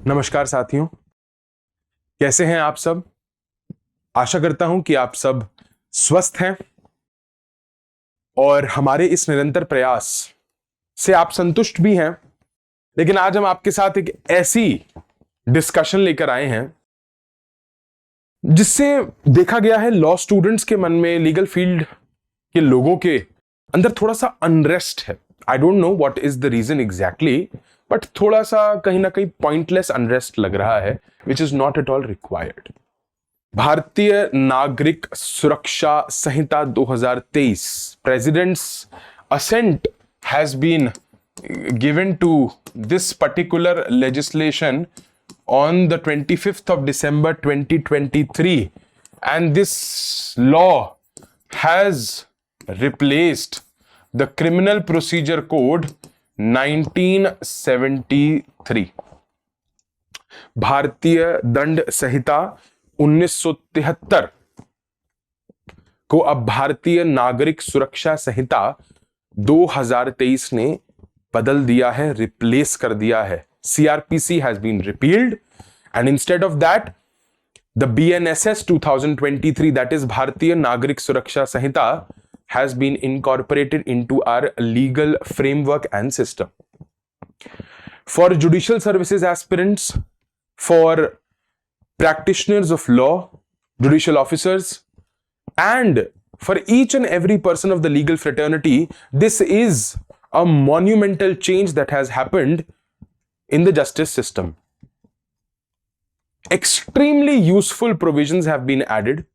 नमस्कार साथियों, कैसे हैं आप सब। आशा करता हूं कि आप सब स्वस्थ हैं और हमारे इस निरंतर प्रयास से आप संतुष्ट भी हैं। लेकिन आज हम आपके साथ एक ऐसी डिस्कशन लेकर आए हैं जिससे देखा गया है लॉ स्टूडेंट्स के मन में, लीगल फील्ड के लोगों के अंदर थोड़ा सा अनरेस्ट है। I don't know what is the reason exactly, but थोड़ा सा कहीं ना कहीं पॉइंटलेस अनरेस्ट लग रहा है, which is not at all required. भारतीय नागरिक सुरक्षा संहिता 2023 President's assent has been given to this particular legislation on the 25th of December 2023, and this law has replaced the Criminal Procedure Code 1973। भारतीय दंड संहिता 1973 को अब भारतीय नागरिक सुरक्षा संहिता 2023 ने बदल दिया है, रिप्लेस कर दिया है। CRPC has been repealed and instead of that the BNSS 2023, that is भारतीय नागरिक सुरक्षा संहिता, has been incorporated into our legal framework and system. For judicial services aspirants, for practitioners of law, judicial officers, and for each and every person of the legal fraternity, this is a monumental change that has happened in the justice system. Extremely useful provisions have been added.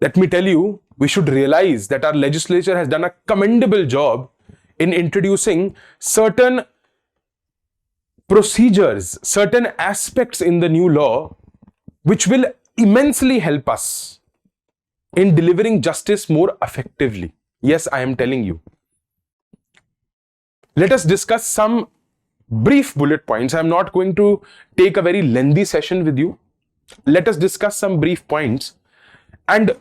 Let me tell you, we should realize that our legislature has done a commendable job in introducing certain procedures, certain aspects in the new law, which will immensely help us in delivering justice more effectively. Yes, I am telling you. Let us discuss some brief bullet points. I am not going to take a very lengthy session with you. Let us discuss some brief points. And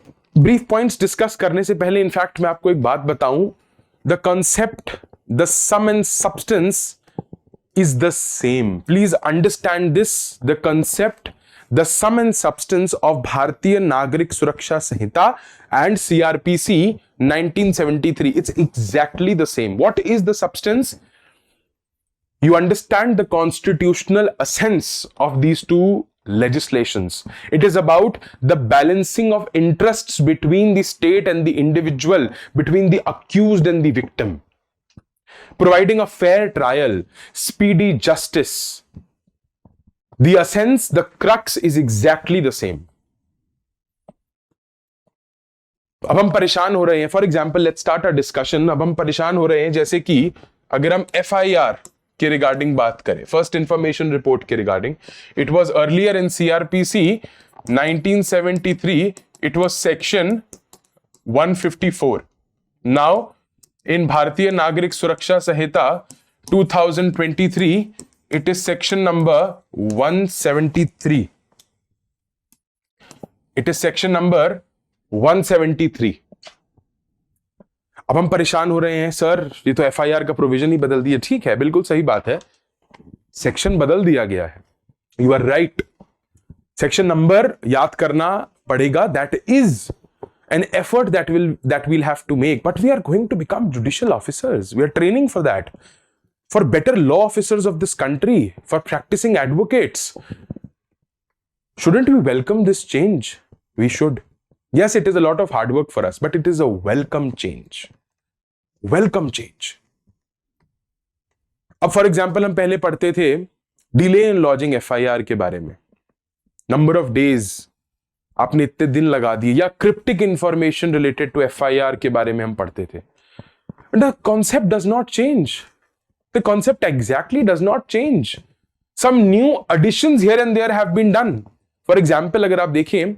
brief points discuss करने से पहले, in fact, मैं आपको एक बात बताऊं. The concept, the sum and substance is the same. Please understand this. The concept, the sum and substance of Bharatiya Nagarik Suraksha Sanhita and CRPC 1973, it's exactly the same. What is the substance? You understand the constitutional essence of these two legislations. It is about the balancing of interests between the state and the individual, between the accused and the victim, providing a fair trial, speedy justice. The essence, the crux is exactly the same. अब हम परेशान हो रहे हैं, for example let's start a discussion. अब हम परेशान हो रहे हैं जैसे कि अगर हम FIR के रिगार्डिंग बात करें, फर्स्ट इंफॉर्मेशन रिपोर्ट के regarding, it was earlier in CRPC 1973, it was section 154। Now in भारतीय नागरिक सुरक्षा संहिता 2023, it is section number 173। It is section number 173। अब हम परेशान हो रहे हैं, सर ये तो FIR का प्रोविजन ही बदल दिया। ठीक है, बिल्कुल सही बात है, सेक्शन बदल दिया गया है, you are right. Section number याद करना पड़ेगा, that is an effort that we'll have to make, but we are going to become judicial officers. We are training for that, for better law officers of this country, for practicing advocates. Shouldn't we welcome this change? We should. Yes, it is a lot of hard work for us, but it is a welcome change. Welcome change. अब for example हम पहले पढ़ते थे delay in lodging FIR के बारे में, number of days आपने इतने दिन लगा दिए, या cryptic information related to FIR के बारे में हम पढ़ते थे। The concept does not change, the concept exactly does not change, some new additions here and there have been done. For example अगर आप देखें,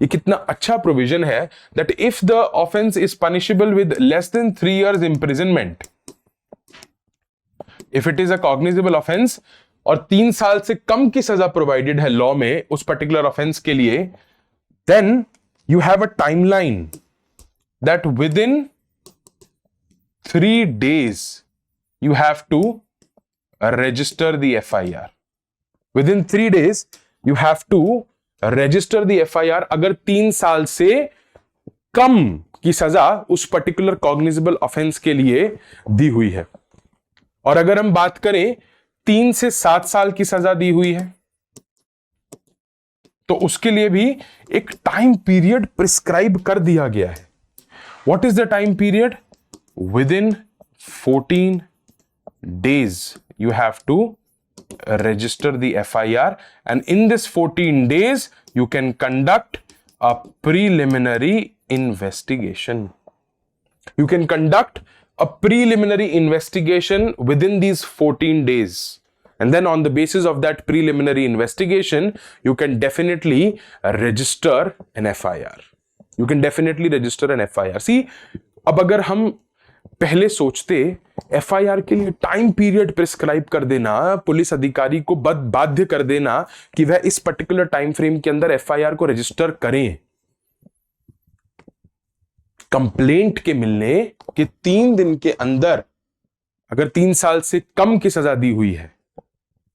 ये कितना अच्छा प्रोविजन है that if the offence is punishable with less than 3 years imprisonment, if it is a cognizable offence और 3 साल से कम की सजा प्रोवाइडेड है लॉ में उस पर्टिकुलर ऑफेंस के लिए, then you have a timeline that within 3 days you have to register the FIR. Within 3 days you have to register the FIR अगर 3 साल से कम की सजा उस पर्टिकुलर कॉग्निजेबल ऑफेंस के लिए दी हुई है। और अगर हम बात करें 3 से 7 साल की सजा दी हुई है तो उसके लिए भी एक टाइम पीरियड प्रिस्क्राइब कर दिया गया है। What is the time period? With in 14 days you have to register the FIR, and in this 14 days you can conduct a preliminary investigation. You can conduct a preliminary investigation within these 14 days, and then on the basis of that preliminary investigation you can definitely register an FIR. You can definitely register an FIR. See, अब अगर हम पहले सोचते FIR के लिए time period prescribe कर देना, police अधिकारी को बाध्य कर देना कि वह इस पर्टिकुलर टाइम फ्रेम के अंदर FIR को रजिस्टर करें। कंप्लेंट के मिलने के 3 दिन के अंदर अगर 3 साल से कम की सजा दी हुई है,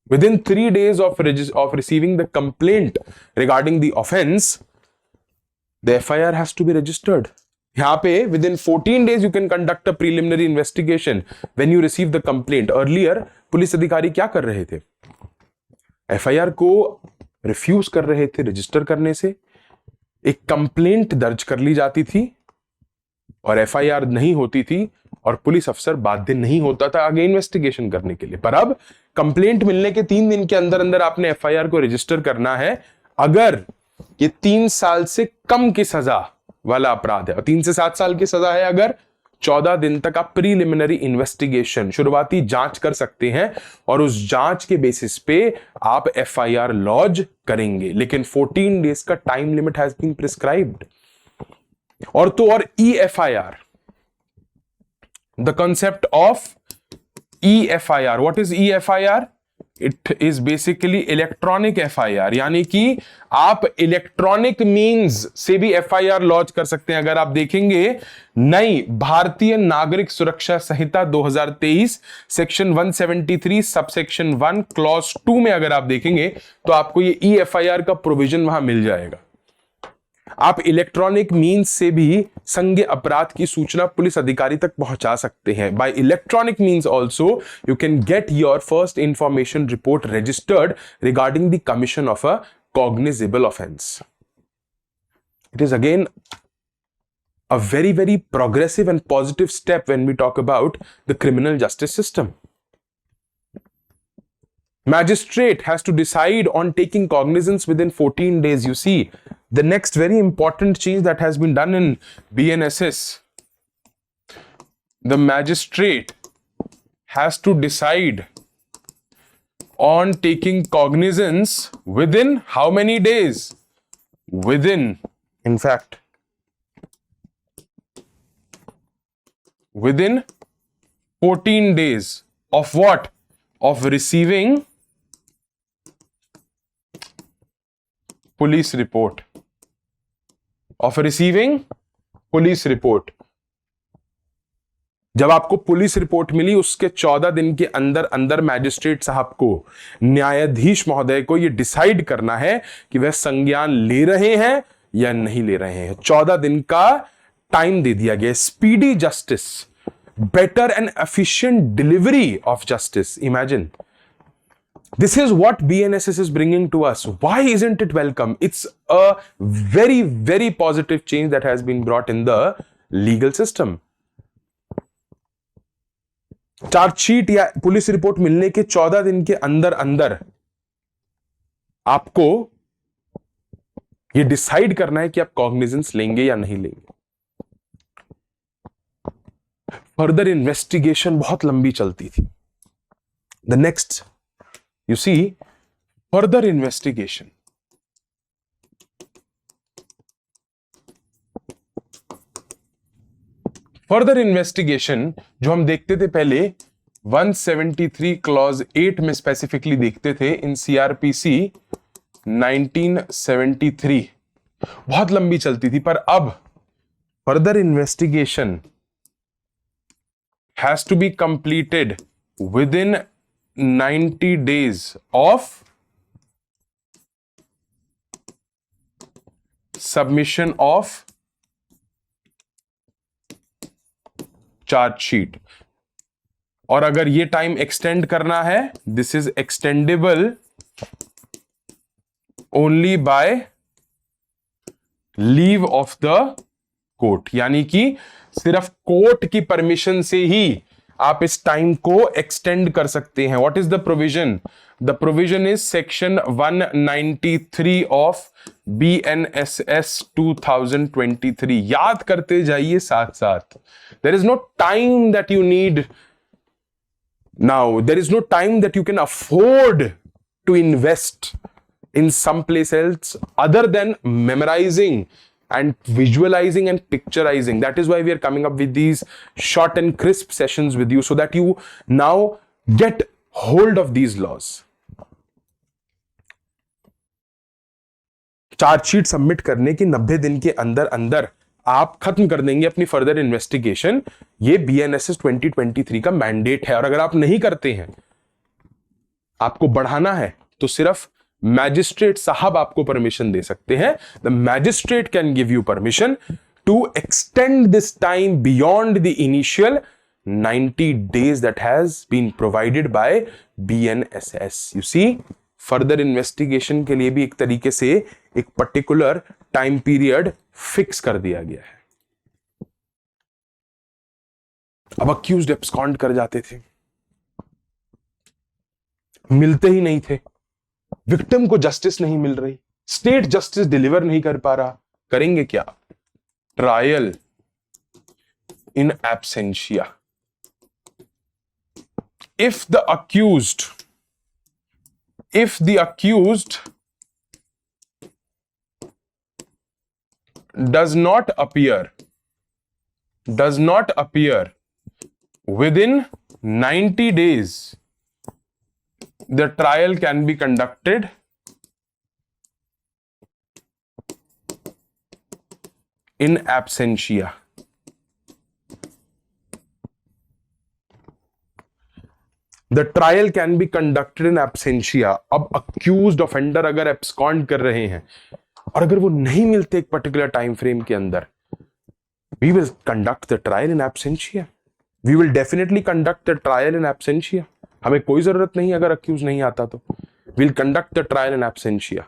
with in 3 days of receiving the complaint regarding the offense, the FIR has to be registered. यहां पे with in 14 days you can conduct a preliminary investigation when you receive the complaint. Earlier police अधिकारी क्या कर रहे थे? FIR को refuse कर रहे थे रजिस्टर करने से। एक कंप्लेंट दर्ज कर ली जाती थी और FIR नहीं होती थी और पुलिस अफसर बाध्य नहीं होता था आगे इन्वेस्टिगेशन करने के लिए। पर अब कंप्लेंट मिलने के 3 दिन के अंदर अंदर आपने FIR को रजिस्टर करना है अगर ये 3 साल से कम की सजा वाला अपराध है, और 3 से 7 साल की सजा है अगर 14 दिन तक आप प्रीलिमिनरी इन्वेस्टिगेशन शुरुआती जांच कर सकते हैं और उस जांच के बेसिस पे आप FIR लॉन्च करेंगे। लेकिन 14 डेज का time limit has been prescribed. और तो और EFIR, the concept of EFIR, what is EFIR? It is basically electronic FIR, यानी कि आप इलेक्ट्रॉनिक मींस से भी FIR लॉन्च कर सकते हैं। अगर आप देखेंगे नई भारतीय नागरिक सुरक्षा संहिता 2023 सेक्शन 173 सबसेक्शन 1 क्लॉज 2 में अगर आप देखेंगे तो आपको ये EFIR का प्रोविजन वहां मिल जाएगा। आप इलेक्ट्रॉनिक मींस से भी संज्ञेय अपराध की सूचना पुलिस अधिकारी तक पहुंचा सकते हैं। Bye electronic means also you can get your first information report registered regarding the commission of a cognizable offence. It is again a very, very progressive and positive step when we talk about the criminal justice system. Magistrate has to decide on taking cognizance within 14 days. You see, the next very important change that has been done in BNSS, the magistrate has to decide on taking cognizance within how many days? Within, in fact, within 14 days of what? Of receiving police report. Of receiving police report. जब आपको police report मिली उसके 14 दिन के अंदर अंदर magistrate साहब को, न्यायाधीश महोदय को यह डिसाइड करना है कि वह संज्ञान ले रहे हैं या नहीं ले रहे हैं। 14 दिन का टाइम दे दिया गया। Speedy justice, better and efficient delivery of justice. Imagine, this is what BNSS is bringing to us. Why isn't it welcome? It's a very, very positive change that has been brought in the legal system. Chargesheet या police report मिलने के 14 दिन के अंदर अंदर आपको यह decide करना है कि आप कॉग्निजेंस लेंगे या नहीं लेंगे। फर्दर इन्वेस्टिगेशन बहुत लंबी चलती थी। The next, you see, further investigation. Further investigation जो हम देखते थे पहले 173 क्लॉज 8 में स्पेसिफिकली देखते थे इन CRPC 1973, बहुत लंबी चलती थी। पर अब further investigation has to be completed within 90 days of submission of chargesheet. और अगर ये टाइम एक्सटेंड करना है, this is extendable only by leave of the court, यानी कि सिर्फ कोर्ट की परमिशन से ही आप इस टाइम को एक्सटेंड कर सकते हैं। What is the provision? The provision is section 193 of BNSS 2023। याद करते जाइए साथ साथ। There is no time that you need now, there is no time that you can afford to invest in some place else other than memorizing and visualizing and picturizing. That is why we are coming up with these short and crisp sessions with you, so that you now get hold of these laws. Chargesheet submit करने की 90 दिन के अंदर अंदर आप खत्म कर देंगे अपनी फर्दर इन्वेस्टिगेशन। ये BNSS 2023 का मैंडेट है। और अगर आप नहीं करते हैं, आपको बढ़ाना है, तो सिर्फ मैजिस्ट्रेट साहब आपको परमिशन दे सकते हैं। The magistrate can give you permission to extend this time beyond the initial 90 days that has been provided by BNSS. You see, further investigation के लिए भी एक तरीके से एक पर्टिकुलर टाइम पीरियड फिक्स कर दिया गया है। अब अक्यूज्ड एब्सकॉन्ड कर जाते थे, मिलते ही नहीं थे, विक्टिम को जस्टिस नहीं मिल रही, स्टेट जस्टिस डिलीवर नहीं कर पा रहा, करेंगे क्या? Trial in absentia. If the accused does not appear within 90 days, the trial can be conducted in absentia. The trial can be conducted in absentia. अब accused offender अगर abscond कर रहे हैं और अगर वो नहीं मिलते एक पर्टिकुलर टाइम फ्रेम के अंदर, we will conduct the trial in absentia. We will definitely conduct the trial in absentia. हमें कोई जरूरत नहीं अगर accused नहीं आता तो we'll conduct the trial in absentia.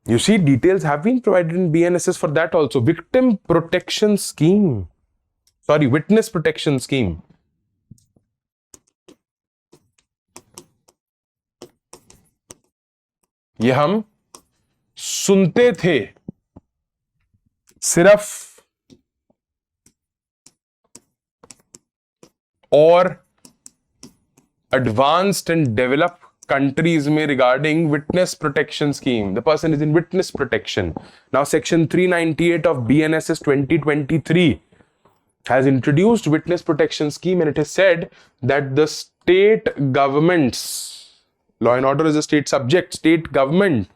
You see, details have been provided in BNSS for that also. Victim protection scheme. Sorry, witness protection scheme. ये हम सुनते थे सिर्फ और advanced and developed countries में regarding witness protection scheme. The person is in witness protection. Now section 398 of BNSS 2023 has introduced witness protection scheme, and it is said that the state governments, law and order is a state subject, state government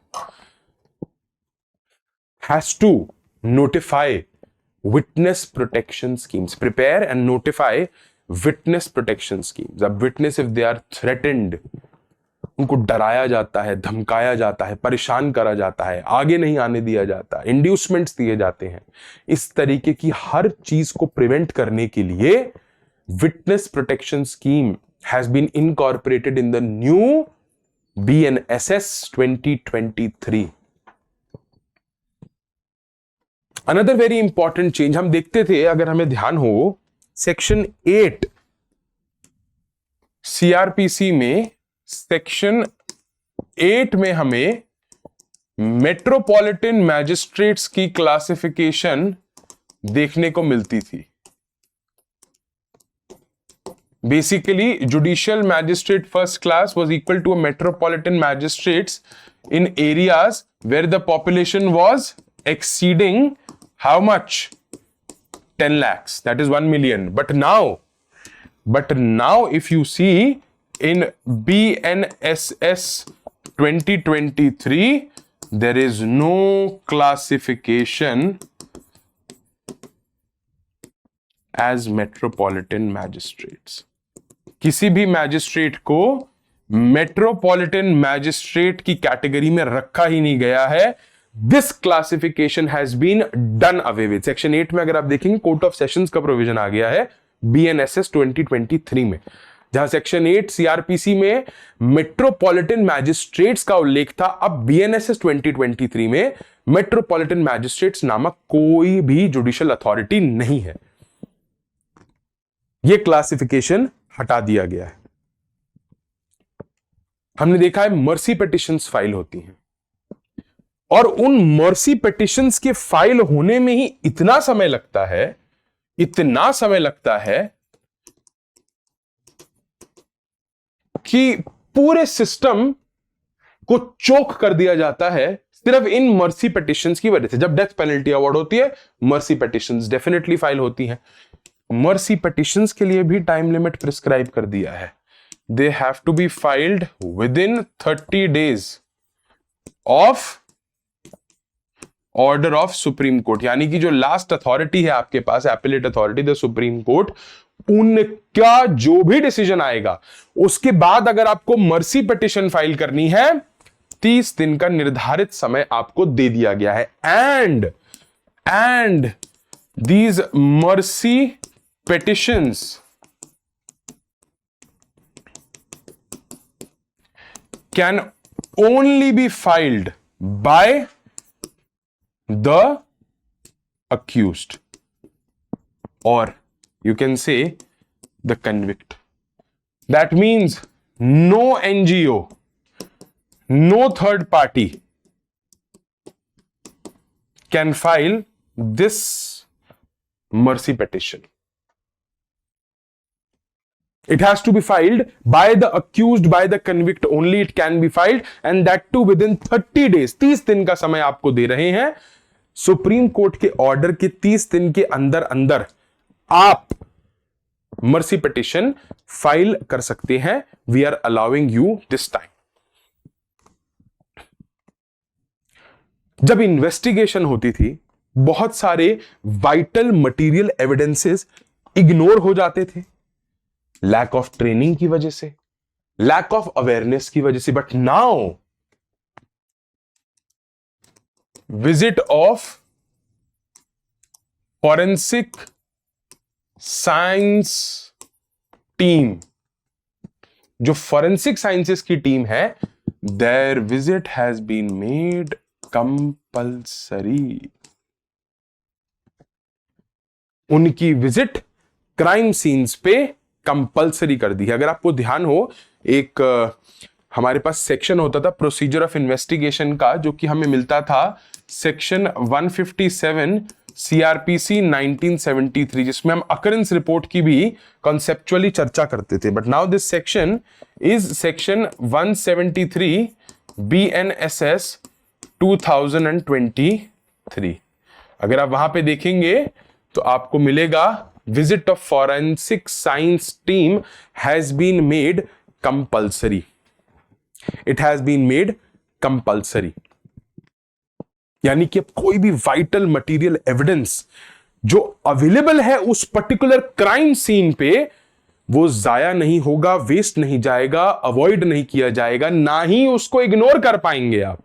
has to notify witness protection schemes, prepare and notify witness protection schemes. अब witness, if they are threatened, उनको डराया जाता है, धमकाया जाता है, परेशान करा जाता है, आगे नहीं आने दिया जाता, इंड्यूसमेंट्स दिए जाते हैं, इस तरीके की हर चीज को प्रिवेंट करने के लिए witness protection scheme has been incorporated in the new BNSS 2023. Another very important change हम देखते थे, अगर हमें ध्यान हो, सेक्शन 8 CRPC में, सेक्शन 8 में हमें मेट्रोपॉलिटन मैजिस्ट्रेट्स की क्लासिफिकेशन देखने को मिलती थी. Basically, judicial magistrate first class was equal to a metropolitan magistrates in areas where the population was exceeding how much? 10 lakhs. That is 1 million. But now if you see in BNSS 2023, there is no classification as metropolitan magistrates. किसी भी magistrate को metropolitan magistrate की category में रखा ही नहीं गया है। This classification has been done away with. Section 8 में अगर आप देखेंगे कोर्ट ऑफ सेशंस का प्रोविजन आ गया है बीएनएसएस 2023 में, जहां सेक्शन 8 सीआरपीसी में मेट्रोपॉलिटन मैजिस्ट्रेट्स का उल्लेख था, अब बीएनएसएस 2023 में मेट्रोपॉलिटन मैजिस्ट्रेट्स नामक कोई भी जुडिशियल अथॉरिटी नहीं है। यह क्लासिफिकेशन हटा दिया गया है। हमने देखा है मर्सी पिटिशंस फाइल होती हैं और उन मर्सी पिटिशंस के फाइल होने में ही इतना समय लगता है कि पूरे सिस्टम को चोक कर दिया जाता है सिर्फ इन मर्सी पिटिशंस की वजह से। जब डेथ पेनल्टी अवार्ड होती है मर्सी पिटिशंस डेफिनेटली फाइल होती हैं। मर्सी पिटिशंस के लिए भी टाइम लिमिट प्रिस्क्राइब कर दिया है। They have to be filed within 30 days of order of Supreme Court, यानी कि जो लास्ट अथॉरिटी है आपके पास, appellate authority the Supreme Court, उनका जो भी डिसीजन आएगा उसके बाद अगर आपको मर्सी पिटिशन फाइल करनी है 30 दिन का निर्धारित समय आपको दे दिया गया है। And these mercy petitions can only be filed by the accused, or you can say the convict. That means no NGO, no third party can file this mercy petition. It has to be filed by the accused, by the convict only it can be filed, and that too within 30 days. 30 दिन का समय आपको दे रहे हैं। Supreme court के order के 30 दिन के अंदर अंदर आप मर्सी पिटिशन फाइल कर सकते हैं। We are allowing you this time. जब इन्वेस्टिगेशन होती थी बहुत सारे वाइटल मटेरियल एविडेंसेस इग्नोर हो जाते थे, लैक ऑफ ट्रेनिंग की वजह से, लैक ऑफ अवेयरनेस की वजह से। But now visit of forensic science team, जो फॉरेंसिक साइंसेस की टीम है, their visit has been made compulsory. उनकी विजिट क्राइम सीन्स पे कंपल्सरी कर दी है। अगर आपको ध्यान हो, एक हमारे पास सेक्शन होता था प्रोसीजर ऑफ इन्वेस्टिगेशन का, जो कि हमें मिलता था सेक्शन 157 सीआरपीसी 1973, जिसमें हम अकरेंस रिपोर्ट की भी कॉन्सेप्चुअली चर्चा करते थे। But now this section is section 173 BNSS 2023। अगर आप वहां पे देखेंगे तो आपको मिलेगा visit of forensic science team has been made compulsory. It has been made compulsory. यानी कि अब कोई भी वाइटल मटेरियल एविडेंस जो अवेलेबल है उस पर्टिकुलर क्राइम सीन पे, वो जाया नहीं होगा, वेस्ट नहीं जाएगा, अवॉइड नहीं किया जाएगा, ना ही उसको इग्नोर कर पाएंगे आप।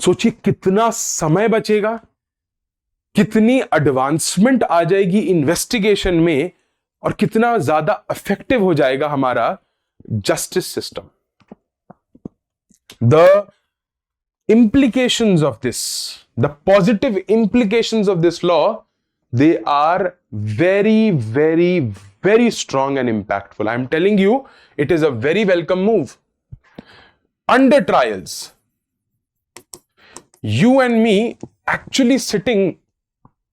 सोचिए कितना समय बचेगा, कितनी एडवांसमेंट आ जाएगी इन्वेस्टिगेशन में, और कितना ज्यादा इफेक्टिव हो जाएगा हमारा justice system. The implications of this, the positive implications of this law, they are very, very, very strong and impactful. I am telling you, it is a very welcome move. Under trials, you and me actually sitting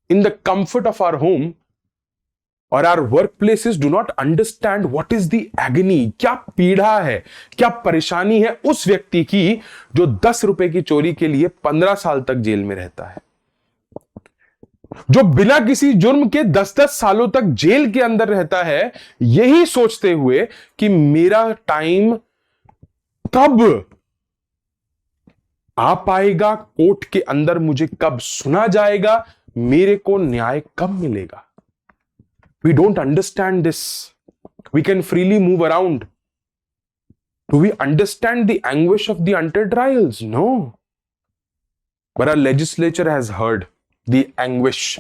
in the comfort of our home or our workplaces do not understand what is the agony, क्या पीड़ा है, क्या परेशानी है उस व्यक्ति की जो 10 रुपए की चोरी के लिए 15 साल तक जेल में रहता है, जो बिना किसी जुर्म के 10-10 सालों तक जेल के अंदर रहता है, यही सोचते हुए कि मेरा टाइम कब आ पाएगा, कोर्ट के अंदर मुझे कब सुना जाएगा, मेरे को न्याय कब मिलेगा। We don't understand this. We can freely move around. Do we understand the anguish of the under trials? No. But our legislature has heard the anguish.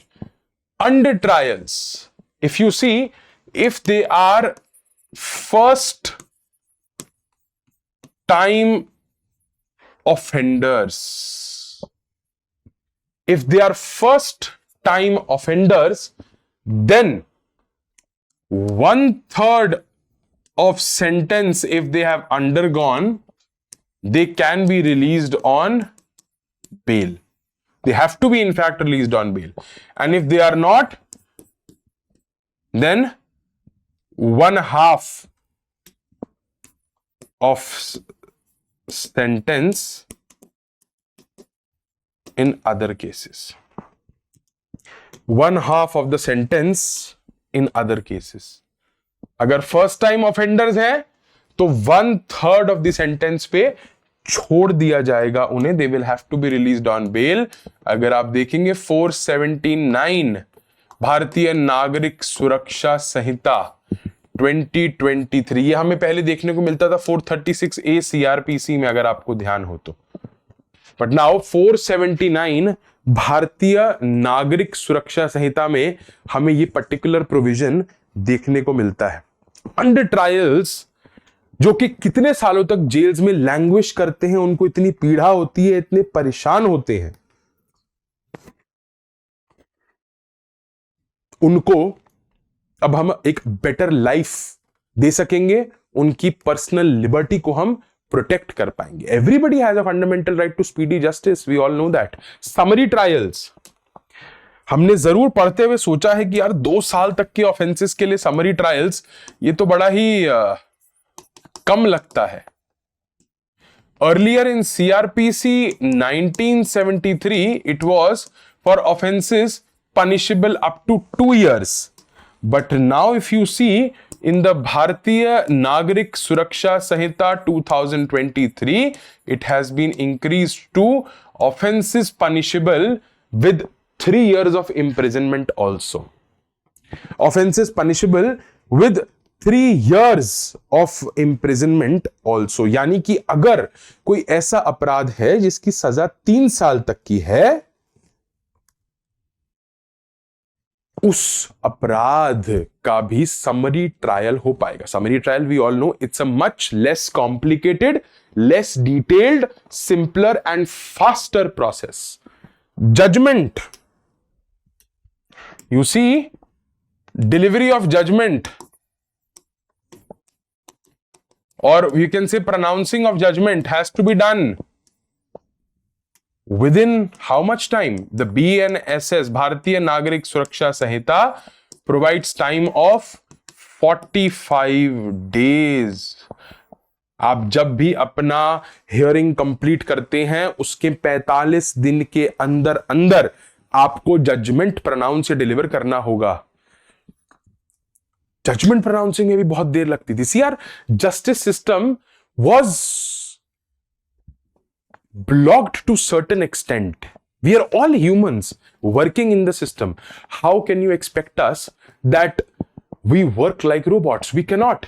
Under trials, if you see, if they are first time offenders, if they are first time offenders, then 1/3 of sentence, if they have undergone, they can be released on bail. They have to be in fact released on bail. And if they are not, then 1/2 of sentence in other cases. 1/2 of the sentence in other cases. अगर first time offenders है तो 1/3 of the sentence पे छोड़ दिया जाएगा उन्हें. They will have to be released on bail. अगर आप देखेंगे 479 भारतीय नागरिक सुरक्षा संहिता 2023, ये हमें पहले देखने को मिलता था 436A CRPC में, अगर आपको ध्यान हो तो. बट नाउ 479 भारतीय नागरिक सुरक्षा संहिता में हमें ये पर्टिकुलर प्रोविजन देखने को मिलता है. अंडर ट्रायल्स जो कि कितने सालों तक जेल्स में लैंग्विश करते हैं, उनको इतनी पीड़ा होती है, इतने परेशान होते हैं, उनको अब हम एक बेटर लाइफ दे सकेंगे. उनकी पर्सनल लिबर्टी को हम प्रोटेक्ट कर पाएंगे. Everybody has a fundamental right to speedy justice, we all know that. Summary trials हमने जरूर पढ़ते हुए सोचा है कि यार 2 साल तक के ऑफेंसेस के लिए समरी ट्रायल्स, ये तो बड़ा ही कम लगता है. Earlier in CRPC 1973 it was for offences punishable up to 2 years. But now if you see in the Bharatiya Nagarik Suraksha Sanhita 2023, it has been increased to offenses punishable with 3 years of imprisonment also. Offenses punishable with 3 years of imprisonment also. यानी कि अगर कोई ऐसा अपराध है जिसकी सजा 3 साल तक की है, उस अपराध का भी समरी ट्रायल हो पाएगा. Summary trial we all know it's a much less complicated, less detailed, simpler and faster process. Judgment, you see, delivery of judgment और you can say pronouncing of judgment has to be done within how much time? The BNSS, Bharatiya Nagarik Suraksha Sanhita, provides time of 45 days. आप जब भी अपना hearing complete करते हैं उसके 45 दिन के अंदर अंदर आपको जजमेंट प्रोनाउंस या डिलीवर करना होगा. जजमेंट प्रोनाउंसिंग में भी बहुत देर लगती थी. See our justice system was blocked to certain extent. We are all humans working in the system. How can you expect us that we work like robots? We cannot.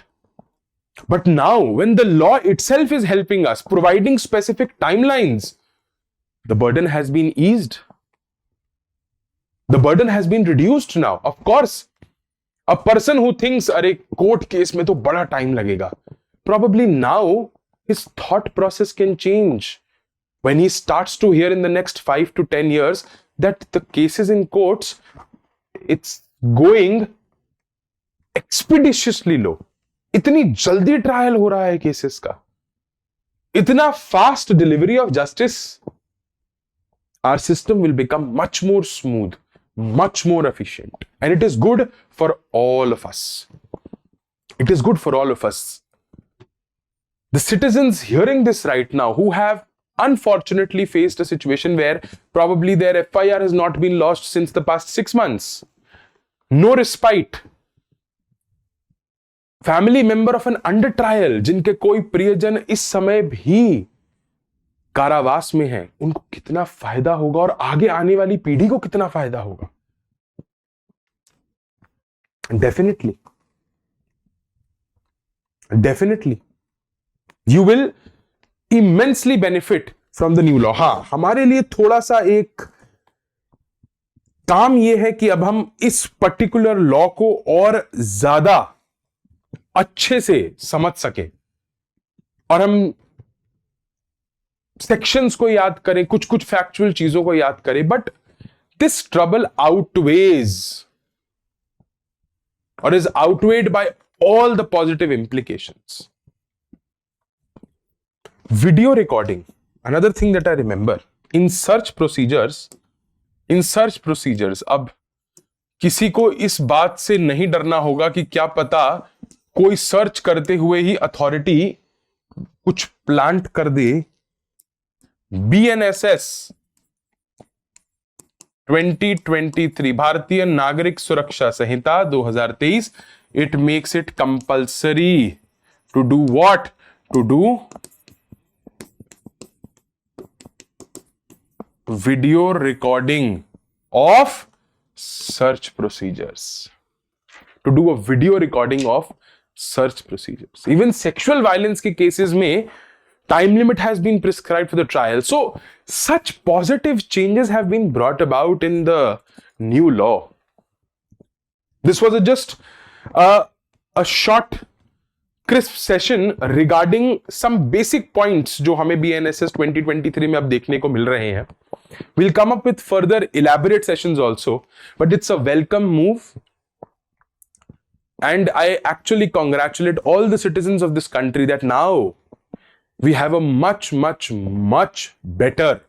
But now, when the law itself is helping us, providing specific timelines, the burden has been eased. The burden has been reduced now. Of course, a person who thinks, अरे court case में तो बड़ा time लगेगा, probably now his thought process can change. When he starts to hear in the next 5 to 10 years that the cases in courts, it's going expeditiously low. इतनी जल्दी trial हो रहा है केसेस का, इतना fast delivery of justice. Our system will become much more smooth, much more efficient, and it is good for all of us. It is good for all of us. The citizens hearing this right now who have unfortunately faced a situation where probably their FIR has not been lodged since the past 6 months. No respite. Family member of an under trial, जिनके कोई प्रियजन इस समय भी कारावास में है, उनको कितना फायदा होगा और आगे आने वाली पीढ़ी को कितना फायदा होगा. Definitely. You will immensely benefit from the new law. हाँ, हमारे लिए थोड़ा सा एक काम यह है कि अब हम इस पर्टिकुलर लॉ को और ज्यादा अच्छे से समझ सके और हम सेक्शंस को याद करें, कुछ कुछ फैक्चुअल चीजों को याद करें. But this trouble outweighs or is outweighed by all the positive implications. Video recording, another thing that I remember in search procedures, अब किसी को इस बात से नहीं डरना होगा कि क्या पता कोई सर्च करते हुए ही अथॉरिटी कुछ प्लांट कर दे. BNSS 2023 भारतीय नागरिक सुरक्षा संहिता 2023, it makes it compulsory to do what? To do video recording of search procedures. To do a video recording of search procedures. Even sexual violence के cases में time limit has been prescribed for the trial. So such positive changes have been brought about in the new law. This was just a short crisp session regarding some basic points जो हमें BNSS 2023 में अब देखने को मिल रहे हैं. We'll come up with further elaborate sessions also, but it's a welcome move. And I actually congratulate all the citizens of this country that now we have a much, much, much better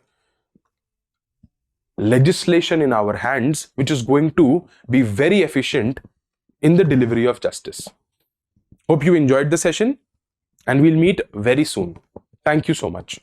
legislation in our hands, which is going to be very efficient in the delivery of justice. Hope you enjoyed the session and we'll meet very soon. Thank you so much.